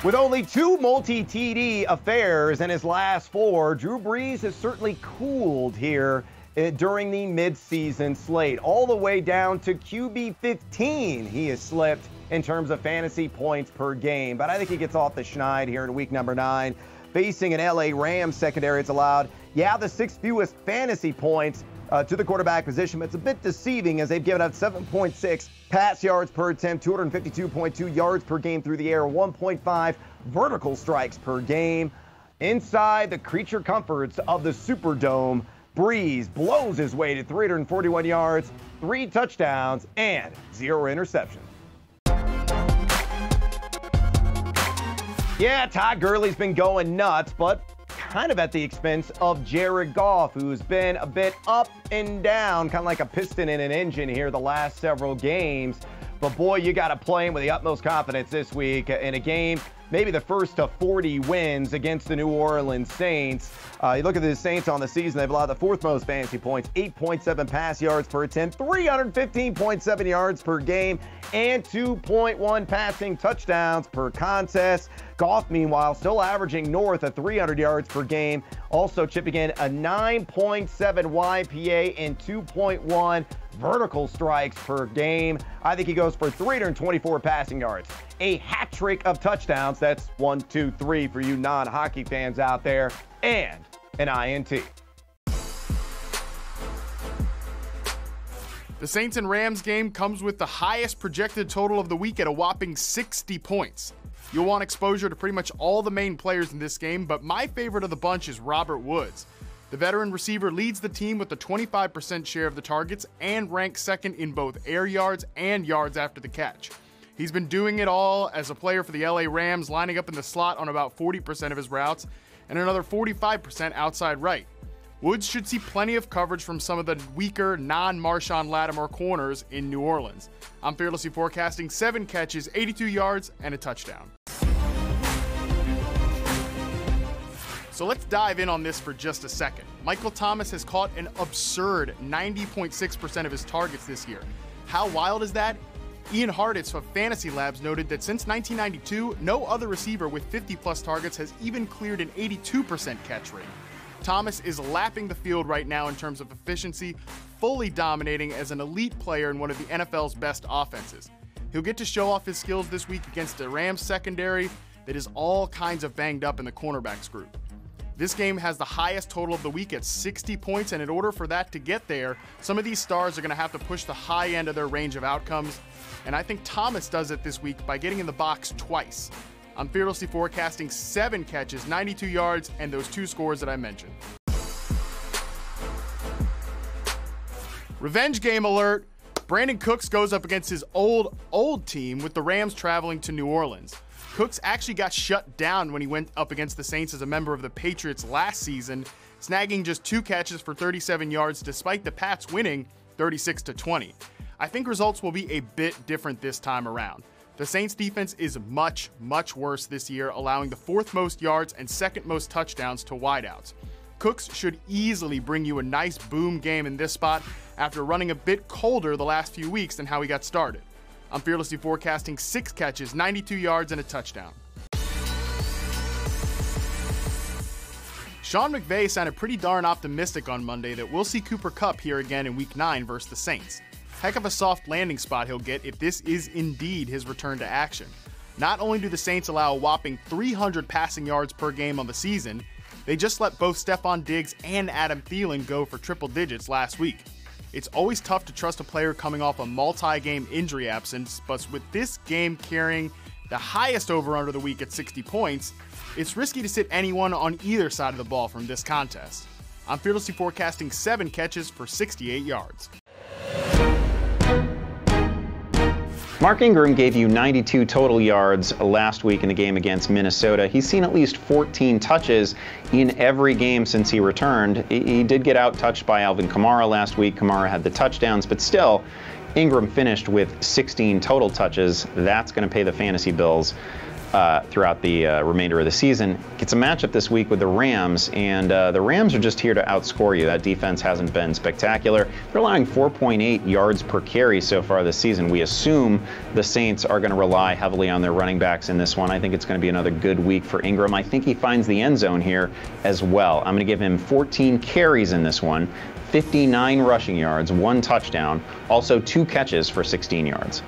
With only 2 multi-TD affairs in his last 4, Drew Brees has certainly cooled here during the midseason slate. All the way down to QB 15, he has slipped in terms of fantasy points per game. But I think he gets off the schneid here in week number 9. Facing an LA Rams secondary, it's allowed, the 6th fewest fantasy points to the quarterback position. But it's a bit deceiving as they've given up 7.6 pass yards per attempt, 252.2 yards per game through the air, 1.5 vertical strikes per game. Inside the creature comforts of the Superdome, Brees blows his way to 341 yards, 3 touchdowns, and 0 interceptions. Yeah, Todd Gurley's been going nuts, but kind of at the expense of Jarod Goff, who's been a bit up and down, kind of like a piston in an engine here the last several games. But boy, you got to play him with the utmost confidence this week in a game, maybe the first to 40 wins against the New Orleans Saints. You look at the Saints on the season, they've allowed the 4th most fantasy points, 8.7 pass yards per attempt, 315.7 yards per game, and 2.1 passing touchdowns per contest. Goff, meanwhile, still averaging north of 300 yards per game, also chipping in a 9.7 YPA and 2.1 vertical strikes per game. I think he goes for 324 passing yards, a hat trick of touchdowns. That's 1, 2, 3 for you non-hockey fans out there, and an INT. The Saints and Rams game comes with the highest projected total of the week at a whopping 60 points. You'll want exposure to pretty much all the main players in this game, but my favorite of the bunch is Robert Woods. The veteran receiver leads the team with a 25% share of the targets and ranks second in both air yards and yards after the catch. He's been doing it all as a player for the LA Rams, lining up in the slot on about 40% of his routes and another 45% outside right. Woods should see plenty of coverage from some of the weaker non-Marshawn Lattimore corners in New Orleans. I'm fearlessly forecasting 7 catches, 82 yards, and a touchdown. So let's dive in on this for just a second. Michael Thomas has caught an absurd 90.6% of his targets this year. How wild is that? Ian Hartitz of Fantasy Labs noted that since 1992, no other receiver with 50-plus targets has even cleared an 82% catch rate. Thomas is lapping the field right now in terms of efficiency, fully dominating as an elite player in one of the NFL's best offenses. He'll get to show off his skills this week against the Rams secondary that is all kinds of banged up in the cornerbacks group. This game has the highest total of the week at 60 points, and in order for that to get there, some of these stars are going to have to push the high end of their range of outcomes, and I think Thomas does it this week by getting in the box twice. I'm fearlessly forecasting 7 catches, 92 yards, and those 2 scores that I mentioned. Revenge game alert. Brandin Cooks goes up against his old team with the Rams traveling to New Orleans. Cooks actually got shut down when he went up against the Saints as a member of the Patriots last season, snagging just 2 catches for 37 yards despite the Pats winning 36-20. I think results will be a bit different this time around. The Saints defense is much, much worse this year, allowing the 4th most yards and 2nd most touchdowns to wideouts. Cooks should easily bring you a nice boom game in this spot after running a bit colder the last few weeks than how he got started. I'm fearlessly forecasting 6 catches, 92 yards, and a touchdown. Sean McVay sounded pretty darn optimistic on Monday that we'll see Cooper Kupp here again in Week 9 versus the Saints. Heck of a soft landing spot he'll get if this is indeed his return to action. Not only do the Saints allow a whopping 300 passing yards per game on the season, they just let both Stephon Diggs and Adam Thielen go for triple digits last week. It's always tough to trust a player coming off a multi-game injury absence, but with this game carrying the highest over-under of the week at 60 points, it's risky to sit anyone on either side of the ball from this contest. I'm fearlessly forecasting 7 catches for 68 yards. Mark Ingram gave you 92 total yards last week in the game against Minnesota. He's seen at least 14 touches in every game since he returned. He did get out-touched by Alvin Kamara last week. Kamara had the touchdowns, but still, Ingram finished with 16 total touches. That's going to pay the fantasy bills. throughout the remainder of the season. Gets a matchup this week with the Rams, and the Rams are just here to outscore you. That defense hasn't been spectacular. They're allowing 4.8 yards per carry so far this season. We assume the Saints are going to rely heavily on their running backs in this one. I think it's going to be another good week for Ingram. I think he finds the end zone here as well. I'm going to give him 14 carries in this one, 59 rushing yards, 1 touchdown, also 2 catches for 16 yards.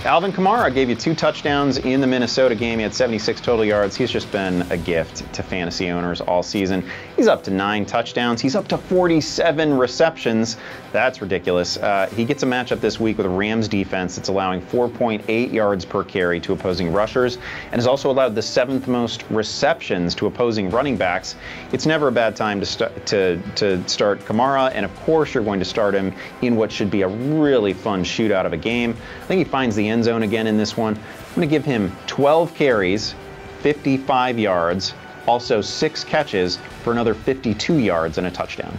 Alvin Kamara gave you 2 touchdowns in the Minnesota game. He had 76 total yards. He's just been a gift to fantasy owners all season. He's up to 9 touchdowns. He's up to 47 receptions. That's ridiculous. He gets a matchup this week with a Rams defense that's allowing 4.8 yards per carry to opposing rushers and has also allowed the 7th most receptions to opposing running backs. It's never a bad time to start Kamara, and of course you're going to start him in what should be a really fun shootout of a game. I think he finds the end zone again in this one. I'm going to give him 12 carries, 55 yards, also 6 catches for another 52 yards and a touchdown.